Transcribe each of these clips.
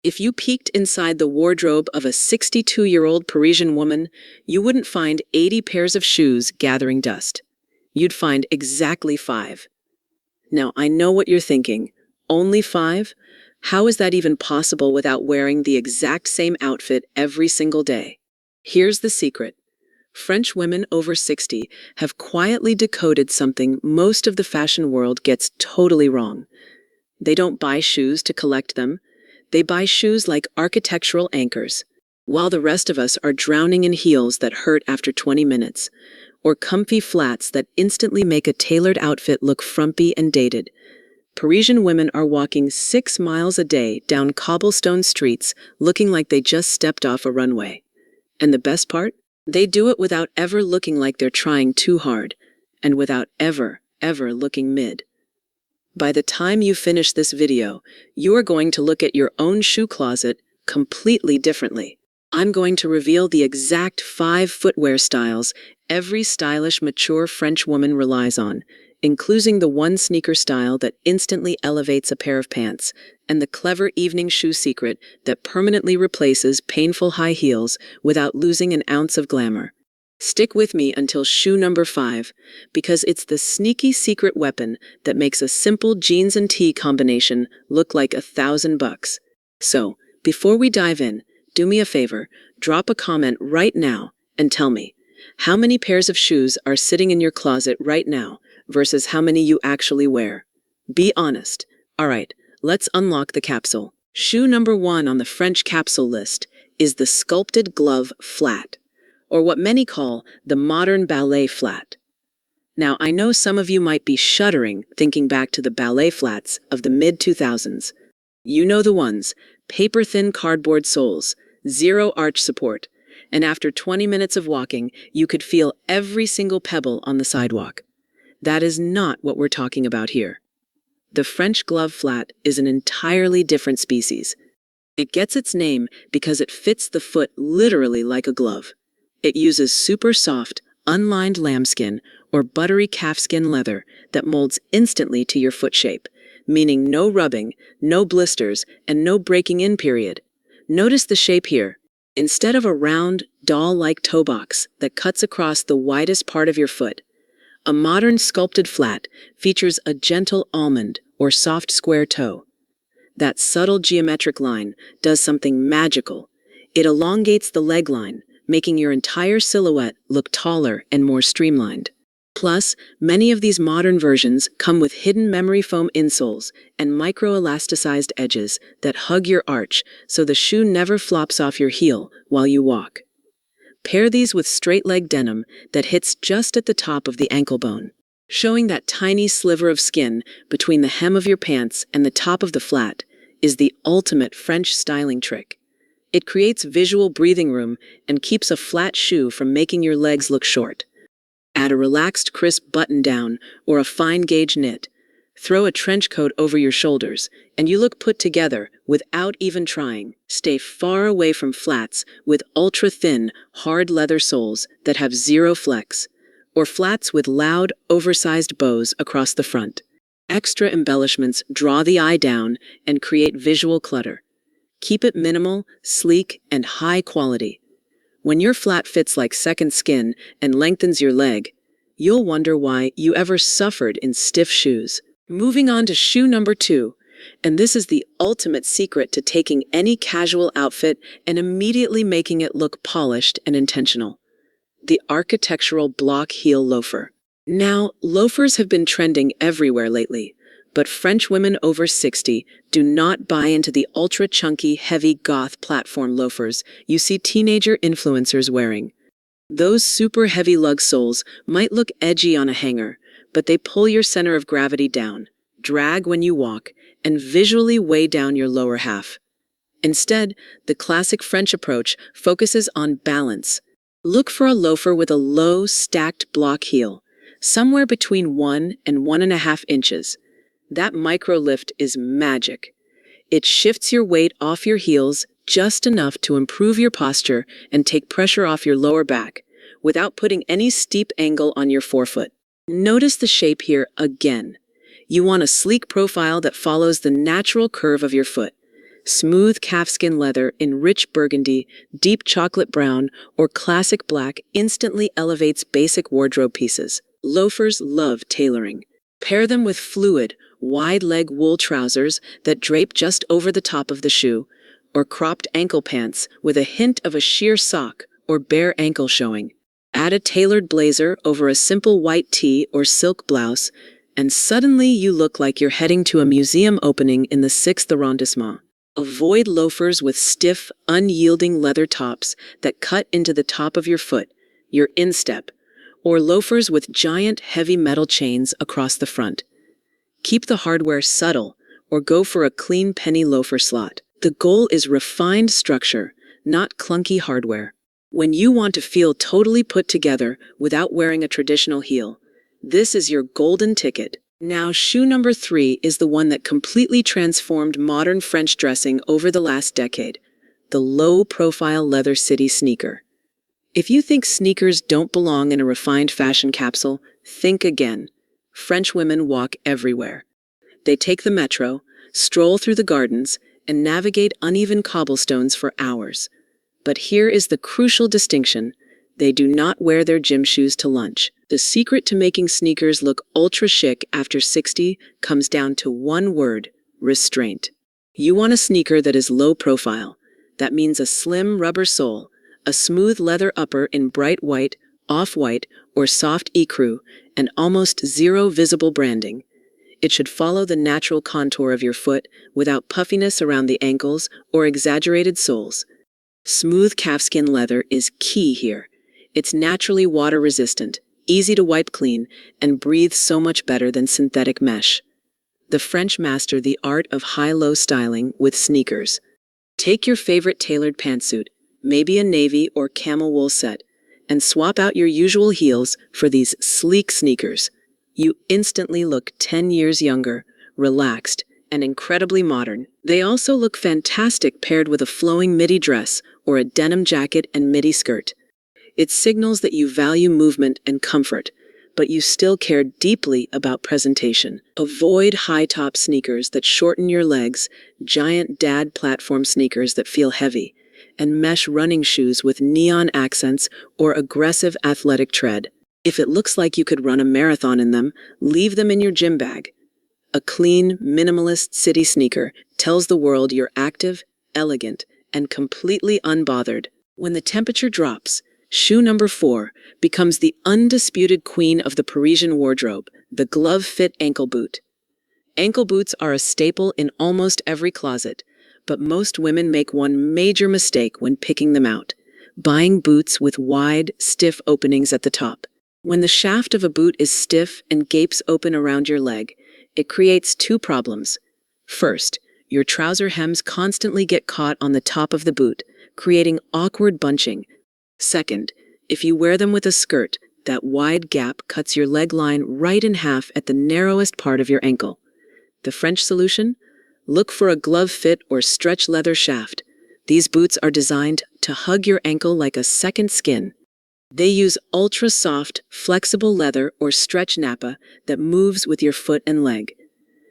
If you peeked inside the wardrobe of a 62-year-old Parisian woman, you wouldn't find 80 pairs of shoes gathering dust. You'd find exactly 5. Now, I know what you're thinking. Only 5? How is that even possible without wearing the exact same outfit every single day? Here's the secret. French women over 60 have quietly decoded something most of the fashion world gets totally wrong. They don't buy shoes to collect them. They buy shoes like architectural anchors, while the rest of us are drowning in heels that hurt after 20 minutes, or comfy flats that instantly make a tailored outfit look frumpy and dated. Parisian women are walking 6 miles a day down cobblestone streets looking like they just stepped off a runway. And the best part? They do it without ever looking like they're trying too hard, and without ever looking mid. By the time you finish this video, you are going to look at your own shoe closet completely differently. I'm going to reveal the exact 5 footwear styles every stylish, mature French woman relies on, including the one sneaker style that instantly elevates a pair of pants, and the clever evening shoe secret that permanently replaces painful high heels without losing an ounce of glamour. Stick with me until shoe number 5, because it's the sneaky secret weapon that makes a simple jeans and tee combination look like $1,000. So, before we dive in, do me a favor, drop a comment right now and tell me, how many pairs of shoes are sitting in your closet right now versus how many you actually wear? Be honest. Alright, let's unlock the capsule. Shoe number 1 on the French capsule list is the sculpted glove flat, or what many call the modern ballet flat. Now, I know some of you might be shuddering thinking back to the ballet flats of the mid-2000s. You know the ones, paper-thin cardboard soles, zero arch support, and after 20 minutes of walking, you could feel every single pebble on the sidewalk. That is not what we're talking about here. The French glove flat is an entirely different species. It gets its name because it fits the foot literally like a glove. It uses super soft, unlined lambskin or buttery calfskin leather that molds instantly to your foot shape, meaning no rubbing, no blisters, and no breaking in period. Notice the shape here. Instead of a round, doll-like toe box that cuts across the widest part of your foot, a modern sculpted flat features a gentle almond or soft square toe. That subtle geometric line does something magical. It elongates the leg line, making your entire silhouette look taller and more streamlined. Plus, many of these modern versions come with hidden memory foam insoles and micro-elasticized edges that hug your arch so the shoe never flops off your heel while you walk. Pair these with straight-leg denim that hits just at the top of the ankle bone, showing that tiny sliver of skin between the hem of your pants and the top of the flat is the ultimate French styling trick. It creates visual breathing room and keeps a flat shoe from making your legs look short. Add a relaxed, crisp button-down or a fine-gauge knit. Throw a trench coat over your shoulders, and you look put together without even trying. Stay far away from flats with ultra-thin, hard leather soles that have zero flex, or flats with loud, oversized bows across the front. Extra embellishments draw the eye down and create visual clutter. Keep it minimal, sleek, and high quality. When your flat fits like second skin and lengthens your leg, you'll wonder why you ever suffered in stiff shoes. Moving on to shoe number 2, and this is the ultimate secret to taking any casual outfit and immediately making it look polished and intentional. The architectural block heel loafer. Now, loafers have been trending everywhere lately, but French women over 60 do not buy into the ultra-chunky, heavy goth platform loafers you see teenager influencers wearing. Those super heavy lug soles might look edgy on a hanger, but they pull your center of gravity down, drag when you walk, and visually weigh down your lower half. Instead, the classic French approach focuses on balance. Look for a loafer with a low, stacked block heel, somewhere between 1 and 1.5 inches. That micro lift is magic. It shifts your weight off your heels just enough to improve your posture and take pressure off your lower back, without putting any steep angle on your forefoot. Notice the shape here again. You want a sleek profile that follows the natural curve of your foot. Smooth calfskin leather in rich burgundy, deep chocolate brown, or classic black instantly elevates basic wardrobe pieces. Loafers love tailoring. Pair them with fluid, wide-leg wool trousers that drape just over the top of the shoe, or cropped ankle pants with a hint of a sheer sock or bare ankle showing. Add a tailored blazer over a simple white tee or silk blouse, and suddenly you look like you're heading to a museum opening in the 6th arrondissement. Avoid loafers with stiff, unyielding leather tops that cut into the top of your foot, your instep, or loafers with giant heavy metal chains across the front. Keep the hardware subtle, or go for a clean penny loafer slot. The goal is refined structure, not clunky hardware. When you want to feel totally put together without wearing a traditional heel, this is your golden ticket. Now, shoe number 3 is the one that completely transformed modern French dressing over the last decade, the low-profile leather city sneaker. If you think sneakers don't belong in a refined fashion capsule, think again. French women walk everywhere. They take the metro, stroll through the gardens, and navigate uneven cobblestones for hours. But here is the crucial distinction. They do not wear their gym shoes to lunch. The secret to making sneakers look ultra chic after 60 comes down to one word: restraint. You want a sneaker that is low profile. That means a slim rubber sole, a smooth leather upper in bright white, off-white, or soft ecru, and almost zero visible branding. It should follow the natural contour of your foot without puffiness around the ankles or exaggerated soles. Smooth calfskin leather is key here. It's naturally water-resistant, easy to wipe clean, and breathes so much better than synthetic mesh. The French master the art of high-low styling with sneakers. Take your favorite tailored pantsuit, maybe a navy or camel wool set, and swap out your usual heels for these sleek sneakers. You instantly look 10 years younger, relaxed, and incredibly modern. They also look fantastic paired with a flowing midi dress or a denim jacket and midi skirt. It signals that you value movement and comfort, but you still care deeply about presentation. Avoid high-top sneakers that shorten your legs, giant dad platform sneakers that feel heavy, and mesh running shoes with neon accents or aggressive athletic tread. If it looks like you could run a marathon in them, leave them in your gym bag. A clean, minimalist city sneaker tells the world you're active, elegant, and completely unbothered. When the temperature drops, shoe number 4 becomes the undisputed queen of the Parisian wardrobe, the glove-fit ankle boot. Ankle boots are a staple in almost every closet, but most women make one major mistake when picking them out: buying boots with wide, stiff openings at the top. When the shaft of a boot is stiff and gapes open around your leg, it creates 2 problems. First, your trouser hems constantly get caught on the top of the boot, creating awkward bunching. Second, if you wear them with a skirt, that wide gap cuts your leg line right in half at the narrowest part of your ankle. The French solution? Look for a glove fit or stretch leather shaft. These boots are designed to hug your ankle like a second skin. They use ultra-soft, flexible leather or stretch nappa that moves with your foot and leg.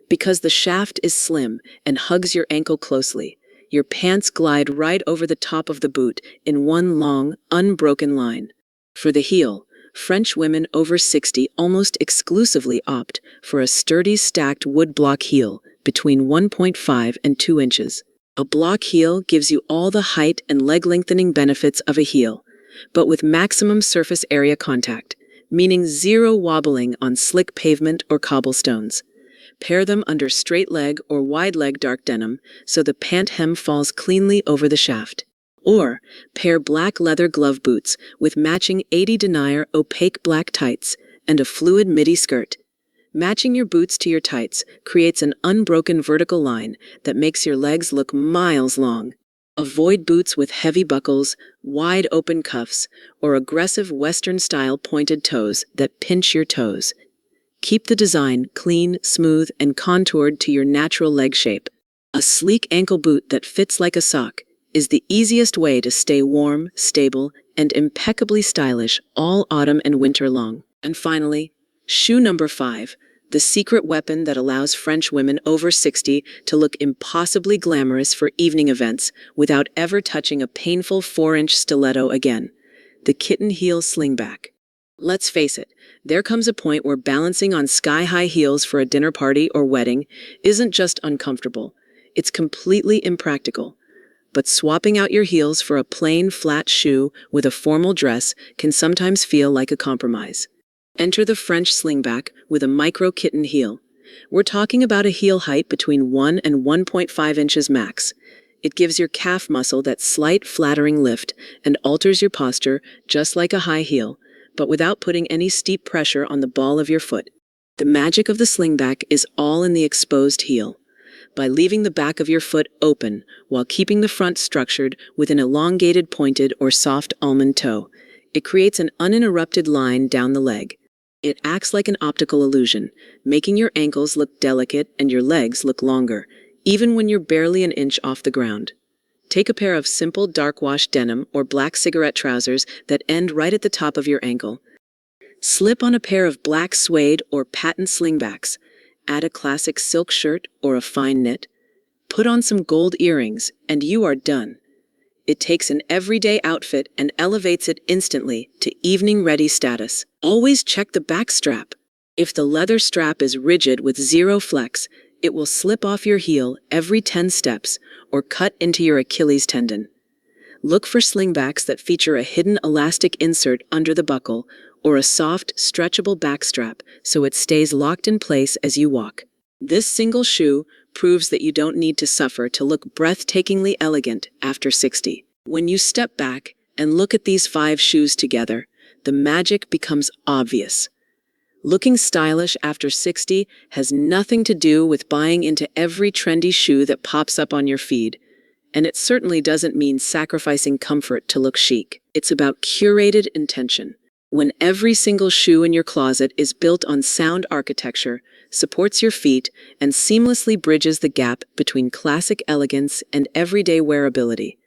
Because the shaft is slim and hugs your ankle closely, your pants glide right over the top of the boot in one long, unbroken line. For the heel, French women over 60 almost exclusively opt for a sturdy stacked wood block heel between 1.5 and 2 inches. A block heel gives you all the height and leg lengthening benefits of a heel, but with maximum surface area contact, meaning zero wobbling on slick pavement or cobblestones. Pair them under straight leg or wide leg dark denim so the pant hem falls cleanly over the shaft. Or pair black leather glove boots with matching 80 denier opaque black tights and a fluid midi skirt. Matching your boots to your tights creates an unbroken vertical line that makes your legs look miles long. Avoid boots with heavy buckles, wide open cuffs, or aggressive Western-style pointed toes that pinch your toes. Keep the design clean, smooth, and contoured to your natural leg shape. A sleek ankle boot that fits like a sock is the easiest way to stay warm, stable, and impeccably stylish all autumn and winter long. And finally, shoe number 5, the secret weapon that allows French women over 60 to look impossibly glamorous for evening events without ever touching a painful 4-inch stiletto again. The kitten heel slingback. Let's face it, there comes a point where balancing on sky-high heels for a dinner party or wedding isn't just uncomfortable, it's completely impractical. But swapping out your heels for a plain, flat shoe with a formal dress can sometimes feel like a compromise. Enter the French slingback with a micro kitten heel. We're talking about a heel height between 1 and 1.5 inches max. It gives your calf muscle that slight, flattering lift and alters your posture just like a high heel, but without putting any steep pressure on the ball of your foot. The magic of the slingback is all in the exposed heel. By leaving the back of your foot open while keeping the front structured with an elongated pointed or soft almond toe, it creates an uninterrupted line down the leg. It acts like an optical illusion, making your ankles look delicate and your legs look longer, even when you're barely an inch off the ground. Take a pair of simple dark wash denim or black cigarette trousers that end right at the top of your ankle. Slip on a pair of black suede or patent slingbacks. Add a classic silk shirt or a fine knit. Put on some gold earrings, and you are done. It takes an everyday outfit and elevates it instantly to evening-ready status. Always check the back strap. If the leather strap is rigid with zero flex, it will slip off your heel every 10 steps or cut into your Achilles tendon. Look for slingbacks that feature a hidden elastic insert under the buckle or a soft, stretchable back strap so it stays locked in place as you walk. This single shoe proves that you don't need to suffer to look breathtakingly elegant after 60. When you step back and look at these 5 shoes together, the magic becomes obvious. Looking stylish after 60 has nothing to do with buying into every trendy shoe that pops up on your feed. And it certainly doesn't mean sacrificing comfort to look chic. It's about curated intention. When every single shoe in your closet is built on sound architecture, supports your feet, and seamlessly bridges the gap between classic elegance and everyday wearability.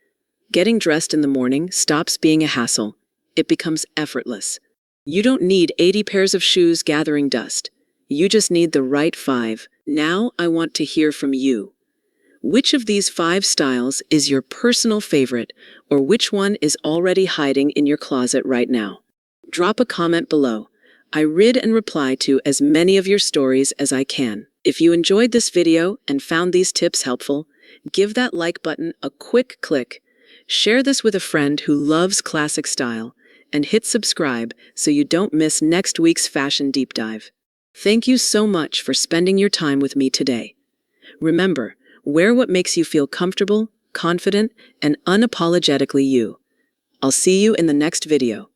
Getting dressed in the morning stops being a hassle. It becomes effortless. You don't need 80 pairs of shoes gathering dust. You just need the right 5. Now I want to hear from you. Which of these 5 styles is your personal favorite, or which one is already hiding in your closet right now? Drop a comment below. I read and reply to as many of your stories as I can. If you enjoyed this video and found these tips helpful, give that like button a quick click. Share this with a friend who loves classic style, and hit subscribe so you don't miss next week's fashion deep dive. Thank you so much for spending your time with me today. Remember, wear what makes you feel comfortable, confident, and unapologetically you. I'll see you in the next video.